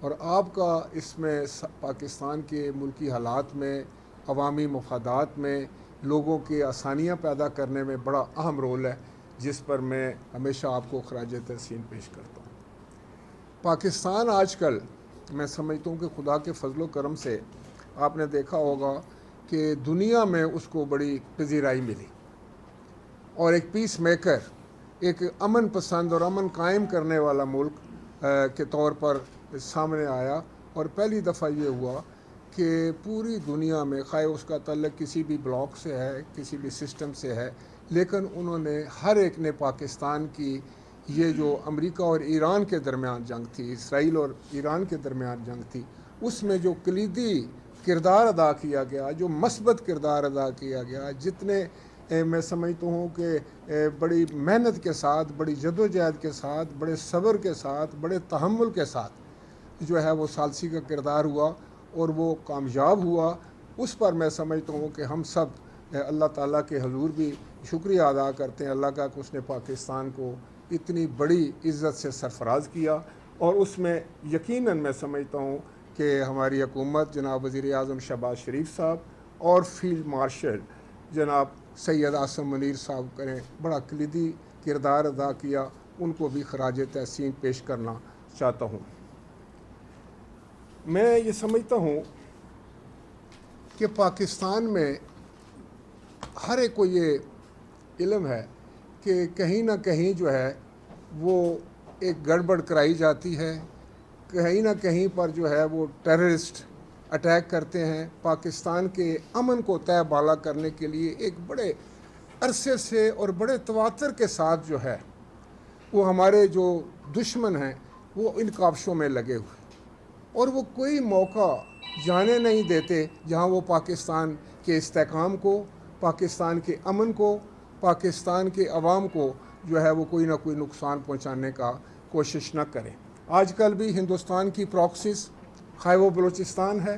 اور آپ کا اس میں پاکستان کے ملکی حالات میں، عوامی مفادات میں لوگوں کے آسانیاں پیدا کرنے میں بڑا اہم رول ہے، جس پر میں ہمیشہ آپ کو خراج تحسین پیش کرتا ہوں۔ پاکستان آج کل میں سمجھتا ہوں کہ خدا کے فضل و کرم سے آپ نے دیکھا ہوگا کہ دنیا میں اس کو بڑی پذیرائی ملی، اور ایک پیس میکر، ایک امن پسند اور امن قائم کرنے والا ملک کے طور پر سامنے آیا۔ اور پہلی دفعہ یہ ہوا کہ پوری دنیا میں، خواہ اس کا تعلق کسی بھی بلاک سے ہے، کسی بھی سسٹم سے ہے، لیکن انہوں نے ہر ایک نے پاکستان کی یہ جو امریکہ اور ایران کے درمیان جنگ تھی، اسرائیل اور ایران کے درمیان جنگ تھی، اس میں جو کلیدی کردار ادا کیا گیا، جو مثبت کردار ادا کیا گیا، جتنے میں سمجھتا ہوں کہ بڑی محنت کے ساتھ، بڑی جدوجہد کے ساتھ، بڑے صبر کے ساتھ، بڑے تحمل کے ساتھ جو ہے وہ ثالثی کا کردار ہوا اور وہ کامیاب ہوا، اس پر میں سمجھتا ہوں کہ ہم سب اللہ تعالیٰ کے حضور بھی شکریہ ادا کرتے ہیں اللہ کا کہ اس نے پاکستان کو اتنی بڑی عزت سے سرفراز کیا۔ اور اس میں یقیناً میں سمجھتا ہوں کہ ہماری حکومت، جناب وزیر اعظم شہباز شریف صاحب اور فیلڈ مارشل جناب سید عاصم منیر صاحب کریں بڑا کلیدی کردار ادا کیا، ان کو بھی خراج تحسین پیش کرنا چاہتا ہوں۔ میں یہ سمجھتا ہوں کہ پاکستان میں ہر ایک کو یہ علم ہے کہ کہیں نہ کہیں جو ہے وہ ایک گڑبڑ کرائی جاتی ہے، کہیں نہ کہیں پر جو ہے وہ ٹیررسٹ اٹیک کرتے ہیں۔ پاکستان کے امن کو تہ بالا کرنے کے لیے ایک بڑے عرصے سے اور بڑے تواتر کے ساتھ جو ہے وہ ہمارے جو دشمن ہیں وہ ان کاوشوں میں لگے ہوئے، اور وہ کوئی موقع جانے نہیں دیتے جہاں وہ پاکستان کے استحکام کو، پاکستان کے امن کو، پاکستان کے عوام کو جو ہے وہ کوئی نہ کوئی نقصان پہنچانے کا کوشش نہ کریں۔ آج کل بھی ہندوستان کی پراکسیز، خواہ وہ بلوچستان ہے،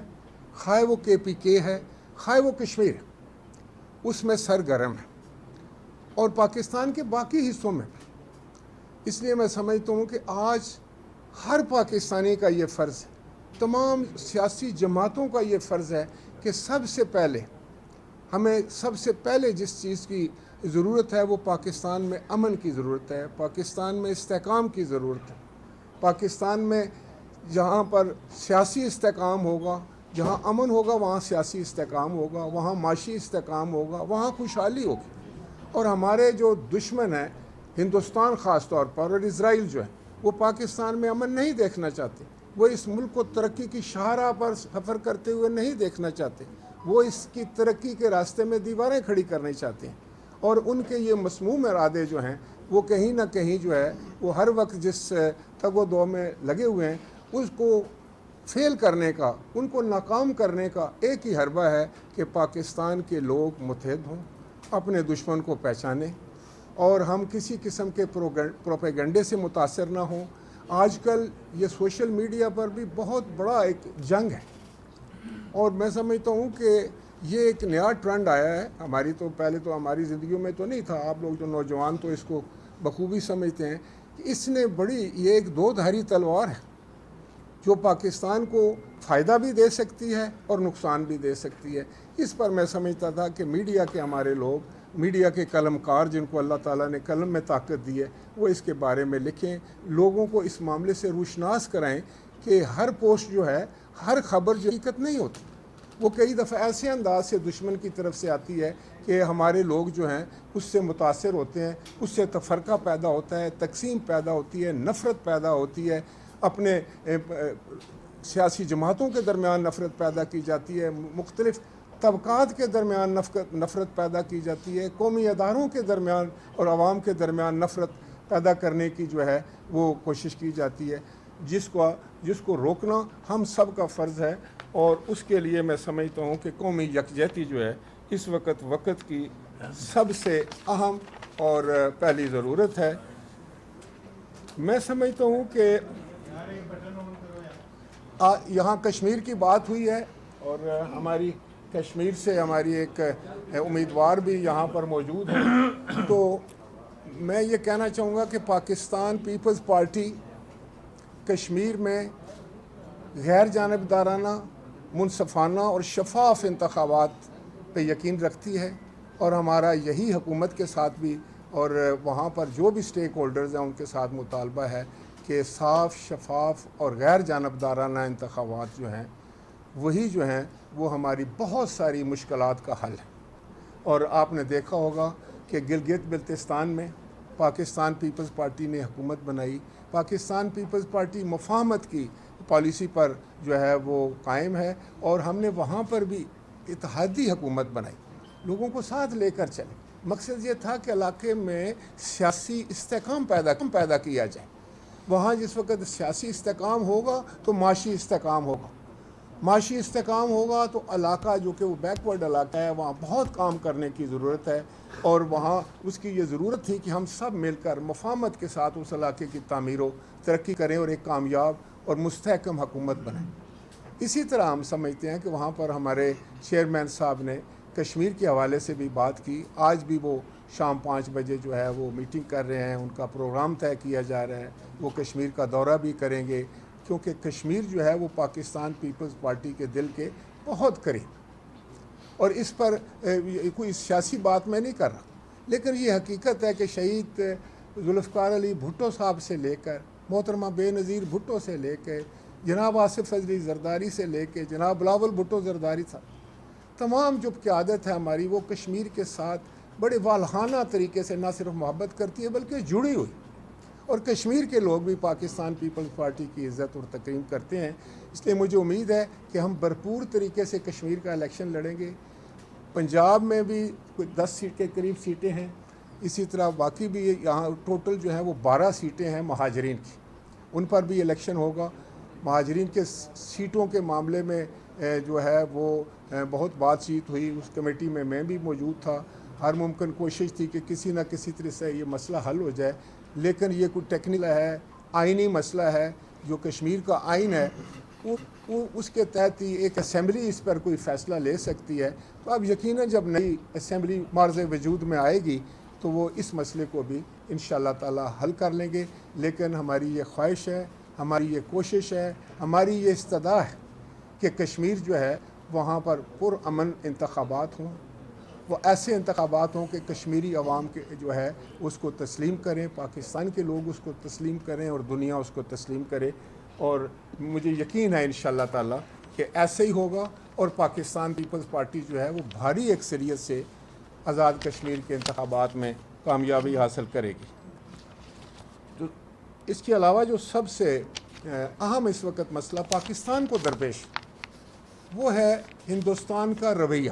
خواہ وہ KPK ہے، خواہ وہ کشمیر ہے، اس میں سرگرم ہے، اور پاکستان کے باقی حصوں میں بھی۔ اس لیے میں سمجھتا ہوں کہ آج ہر پاکستانی کا یہ فرض ہے، تمام سیاسی جماعتوں کا یہ فرض ہے کہ ہمیں سب سے پہلے جس چیز کی ضرورت ہے وہ پاکستان میں امن کی ضرورت ہے، پاکستان میں استحکام کی ضرورت ہے۔ پاکستان میں جہاں پر سیاسی استحکام ہوگا، جہاں امن ہوگا وہاں سیاسی استحکام ہوگا، وہاں معاشی استحکام ہوگا، وہاں خوشحالی ہوگی۔ اور ہمارے جو دشمن ہیں، ہندوستان خاص طور پر اور اسرائیل جو ہے، وہ پاکستان میں امن نہیں دیکھنا چاہتے، وہ اس ملک کو ترقی کی شاہراہ پر سفر کرتے ہوئے نہیں دیکھنا چاہتے، وہ اس کی ترقی کے راستے میں دیواریں کھڑی کرنا چاہتے ہیں۔ اور ان کے یہ مسموم ارادے جو ہیں وہ کہیں نہ کہیں جو ہے وہ ہر وقت جس تگ و دو میں لگے ہوئے ہیں، اس کو فیل کرنے کا، ان کو ناکام کرنے کا ایک ہی حربہ ہے کہ پاکستان کے لوگ متحد ہوں، اپنے دشمن کو پہچانیں، اور ہم کسی قسم کے پروپیگنڈے سے متاثر نہ ہوں۔ آج کل یہ سوشل میڈیا پر بھی بہت بڑا ایک جنگ ہے، اور میں سمجھتا ہوں کہ یہ ایک نیا ٹرینڈ آیا ہے ہماری، تو پہلے تو ہماری زندگیوں میں تو نہیں تھا، آپ لوگ جو نوجوان تو اس کو بخوبی سمجھتے ہیں کہ اس نے یہ ایک دو دھاری تلوار ہے جو پاکستان کو فائدہ بھی دے سکتی ہے اور نقصان بھی دے سکتی ہے۔ اس پر میں سمجھتا تھا کہ میڈیا کے ہمارے لوگ، میڈیا کے قلم کار جن کو اللہ تعالیٰ نے قلم میں طاقت دی ہے، وہ اس کے بارے میں لکھیں، لوگوں کو اس معاملے سے روشناس کرائیں کہ ہر پوسٹ جو ہے، ہر خبر جو حقیقت نہیں ہوتی، وہ کئی دفعہ ایسے انداز سے دشمن کی طرف سے آتی ہے کہ ہمارے لوگ جو ہیں اس سے متاثر ہوتے ہیں، اس سے تفرقہ پیدا ہوتا ہے، تقسیم پیدا ہوتی ہے، نفرت پیدا ہوتی ہے، اپنے سیاسی جماعتوں کے درمیان نفرت پیدا کی جاتی ہے، مختلف طبقات کے درمیان نفرت پیدا کی جاتی ہے، قومی اداروں کے درمیان اور عوام کے درمیان نفرت پیدا کرنے کی جو ہے وہ کوشش کی جاتی ہے، جس کو روکنا ہم سب کا فرض ہے۔ اور اس کے لیے میں سمجھتا ہوں کہ قومی یکجہتی جو ہے اس وقت کی سب سے اہم اور پہلی ضرورت ہے۔ میں سمجھتا ہوں کہ یہاں کشمیر کی بات ہوئی ہے، اور ہماری کشمیر سے ہماری ایک امیدوار بھی یہاں پر موجود ہے، تو میں یہ کہنا چاہوں گا کہ پاکستان پیپلز پارٹی کشمیر میں غیر جانبدارانہ، منصفانہ اور شفاف انتخابات پہ یقین رکھتی ہے، اور ہمارا یہی حکومت کے ساتھ بھی اور وہاں پر جو بھی سٹیک ہولڈرز ہیں ان کے ساتھ مطالبہ ہے کہ صاف، شفاف اور غیر جانبدارانہ انتخابات جو ہیں وہی جو ہیں وہ ہماری بہت ساری مشکلات کا حل ہے۔ اور آپ نے دیکھا ہوگا کہ گلگت بلتستان میں پاکستان پیپلز پارٹی نے حکومت بنائی، پاکستان پیپلز پارٹی مفاہمت کی پالیسی پر جو ہے وہ قائم ہے، اور ہم نے وہاں پر بھی اتحادی حکومت بنائی، لوگوں کو ساتھ لے کر چلے۔ مقصد یہ تھا کہ علاقے میں سیاسی استحکام پیدا کیا جائے۔ وہاں جس وقت سیاسی استحکام ہوگا تو معاشی استحکام ہوگا، معاشی استحکام ہوگا تو علاقہ جو کہ وہ بیکورڈ علاقہ ہے وہاں بہت کام کرنے کی ضرورت ہے، اور وہاں اس کی یہ ضرورت تھی کہ ہم سب مل کر مفاہمت کے ساتھ اس علاقے کی تعمیر و ترقی کریں اور ایک کامیاب اور مستحکم حکومت بنائیں۔ اسی طرح ہم سمجھتے ہیں کہ وہاں پر ہمارے چیئرمین صاحب نے کشمیر کے حوالے سے بھی بات کی، آج بھی وہ شام 5 بجے جو ہے وہ میٹنگ کر رہے ہیں، ان کا پروگرام طے کیا جا رہا ہے، وہ کشمیر کا دورہ بھی کریں گے، کیونکہ کشمیر جو ہے وہ پاکستان پیپلز پارٹی کے دل کے بہت قریب۔ اور اس پر کوئی سیاسی بات میں نہیں کر رہا، لیکن یہ حقیقت ہے کہ شہید ذوالفقار علی بھٹو صاحب سے لے کر محترمہ بے نظیر بھٹو سے لے کے جناب آصف فضلی زرداری سے لے کے جناب بلاول بھٹو زرداری صاحب، تمام جو قیادت ہے ہماری وہ کشمیر کے ساتھ بڑے والہانہ طریقے سے نہ صرف محبت کرتی ہے بلکہ جڑی ہوئی، اور کشمیر کے لوگ بھی پاکستان پیپلز پارٹی کی عزت اور تکریم کرتے ہیں۔ اس لیے مجھے امید ہے کہ ہم بھرپور طریقے سے کشمیر کا الیکشن لڑیں گے۔ پنجاب میں بھی کوئی 10 سیٹ کے قریب سیٹیں ہیں، اسی طرح باقی بھی یہاں ٹوٹل جو ہیں وہ 12 سیٹیں ہیں مہاجرین کی، ان پر بھی الیکشن ہوگا۔ مہاجرین کے سیٹوں کے معاملے میں جو ہے وہ بہت بات چیت ہوئی، اس کمیٹی میں بھی موجود تھا، ہر ممکن کوشش تھی کہ کسی نہ کسی طرح سے یہ مسئلہ حل ہو جائے، لیکن یہ کوئی ٹیکنیکل ہے، آئینی مسئلہ ہے، جو کشمیر کا آئین ہے وہ اس کے تحت ہی ایک اسمبلی اس پر کوئی فیصلہ لے سکتی ہے۔ تو اب یقیناً جب نئی اسمبلی معرض وجود میں آئے گی تو وہ اس مسئلے کو بھی انشاءاللہ تعالی حل کر لیں گے، لیکن ہماری یہ خواہش ہے، ہماری یہ کوشش ہے، ہماری یہ استدعا ہے کہ کشمیر جو ہے وہاں پر پرامن انتخابات ہوں، وہ ایسے انتخابات ہوں کہ کشمیری عوام کے جو ہے اس کو تسلیم کریں، پاکستان کے لوگ اس کو تسلیم کریں اور دنیا اس کو تسلیم کرے، اور مجھے یقین ہے انشاءاللہ تعالی کہ ایسے ہی ہوگا، اور پاکستان پیپلز پارٹی جو ہے وہ بھاری اکثریت سے آزاد کشمیر کے انتخابات میں کامیابی حاصل کرے گی۔ تو اس کے علاوہ جو سب سے اہم اس وقت مسئلہ پاکستان کو درپیش وہ ہے ہندوستان کا رویہ،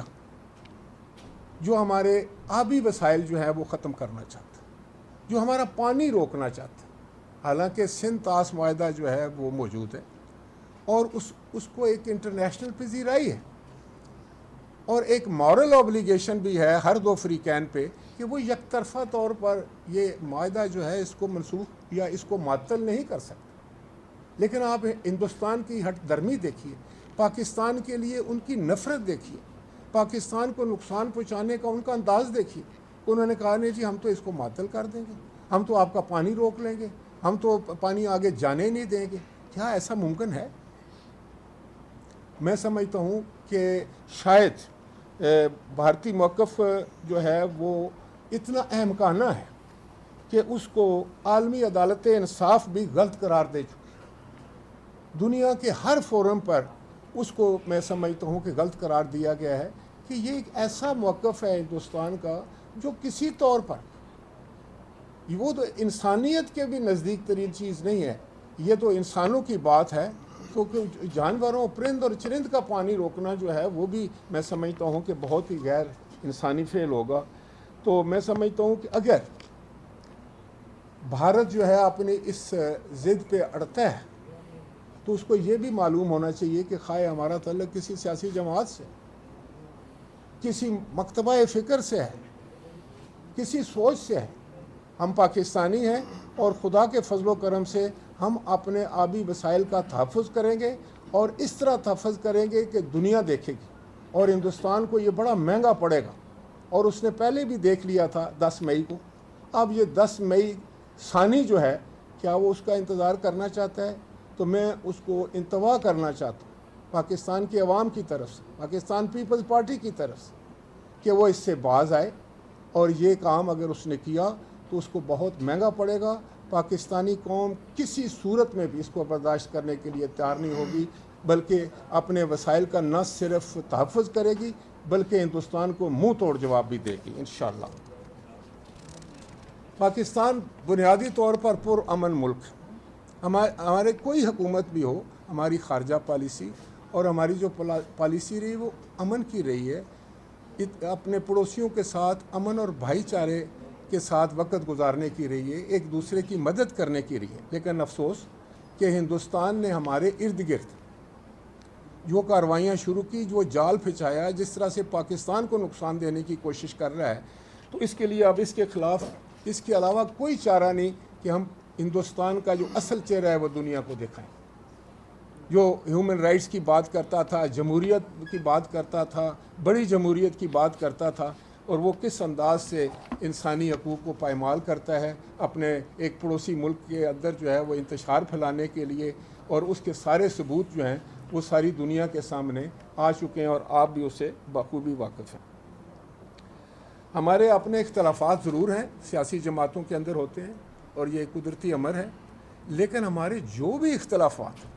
جو ہمارے آبی وسائل جو ہے وہ ختم کرنا چاہتا ہے، جو ہمارا پانی روکنا چاہتا ہے۔ حالانکہ سندھ طاس معاہدہ جو ہے وہ موجود ہے، اور اس کو ایک انٹرنیشنل پذیرائی ہے، اور ایک مورل اوبلیگیشن بھی ہے ہر دو فریقین پہ کہ وہ یک طرفہ طور پر یہ معاہدہ جو ہے اس کو منسوخ یا اس کو معطل نہیں کر سکتے۔ لیکن آپ ہندوستان کی ہٹ درمی دیکھیے، پاکستان کے لیے ان کی نفرت دیکھیے، پاکستان کو نقصان پہنچانے کا ان کا انداز دیکھیے۔ انہوں نے کہا نہیں جی ہم تو اس کو معطل کر دیں گے، ہم تو آپ کا پانی روک لیں گے، ہم تو پانی آگے جانے نہیں دیں گے۔ کیا ایسا ممکن ہے؟ میں سمجھتا ہوں کہ شاید بھارتی موقف جو ہے وہ اتنا احمقانہ ہے کہ اس کو عالمی عدالت انصاف بھی غلط قرار دے چکی ہے۔ دنیا کے ہر فورم پر اس کو میں سمجھتا ہوں کہ غلط قرار دیا گیا ہے کہ یہ ایک ایسا موقف ہے ہندوستان کا جو کسی طور پر وہ تو انسانیت کے بھی نزدیک ترین چیز نہیں ہے، یہ تو انسانوں کی بات ہے، کیونکہ جانوروں، پرند اور چرند کا پانی روکنا جو ہے وہ بھی میں سمجھتا ہوں کہ بہت ہی غیر انسانی فعل ہوگا۔ تو میں سمجھتا ہوں کہ اگر بھارت جو ہے اپنی اس ضد پہ اڑتا ہے تو اس کو یہ بھی معلوم ہونا چاہیے کہ خواہ ہمارا تعلق کسی سیاسی جماعت سے، کسی مکتبہ فکر سے ہے، کسی سوچ سے ہے، ہم پاکستانی ہیں، اور خدا کے فضل و کرم سے ہم اپنے آبی وسائل کا تحفظ کریں گے، اور اس طرح تحفظ کریں گے کہ دنیا دیکھے گی، اور ہندوستان کو یہ بڑا مہنگا پڑے گا۔ اور اس نے پہلے بھی دیکھ لیا تھا 10 مئی کو، اب یہ 10 مئی ثانی جو ہے کیا وہ اس کا انتظار کرنا چاہتا ہے؟ تو میں اس کو انتباہ کرنا چاہتا ہوں پاکستان کی عوام کی طرف سے، پاکستان پیپلز پارٹی کی طرف سے، کہ وہ اس سے باز آئے، اور یہ کام اگر اس نے کیا تو اس کو بہت مہنگا پڑے گا۔ پاکستانی قوم کسی صورت میں بھی اس کو برداشت کرنے کے لیے تیار نہیں ہوگی، بلکہ اپنے وسائل کا نہ صرف تحفظ کرے گی بلکہ ہندوستان کو منہ توڑ جواب بھی دے گی انشاءاللہ۔ پاکستان بنیادی طور پر پرامن ملک ہے۔ ہمارے کوئی حکومت بھی ہو، ہماری خارجہ پالیسی اور ہماری جو پالیسی رہی وہ امن کی رہی ہے، اپنے پڑوسیوں کے ساتھ امن اور بھائی چارے کے ساتھ وقت گزارنے کی رہی ہے، ایک دوسرے کی مدد کرنے کی رہی ہے۔ لیکن افسوس کہ ہندوستان نے ہمارے ارد گرد جو کارروائیاں شروع کی، جو جال پھچایا، جس طرح سے پاکستان کو نقصان دینے کی کوشش کر رہا ہے، تو اس کے لیے اب اس کے خلاف اس کے علاوہ کوئی چارہ نہیں کہ ہم ہندوستان کا جو اصل چہرہ ہے وہ دنیا کو دکھائیں۔ جو ہیومن رائٹس کی بات کرتا تھا، جمہوریت کی بات کرتا تھا، بڑی جمہوریت کی بات کرتا تھا، اور وہ کس انداز سے انسانی حقوق کو پائمال کرتا ہے اپنے ایک پڑوسی ملک کے اندر جو ہے وہ انتشار پھیلانے کے لیے، اور اس کے سارے ثبوت جو ہیں وہ ساری دنیا کے سامنے آ چکے ہیں، اور آپ بھی اس سے بخوبی واقف ہیں۔ ہمارے اپنے اختلافات ضرور ہیں، سیاسی جماعتوں کے اندر ہوتے ہیں، اور یہ قدرتی امر ہے، لیکن ہمارے جو بھی اختلافات ہیں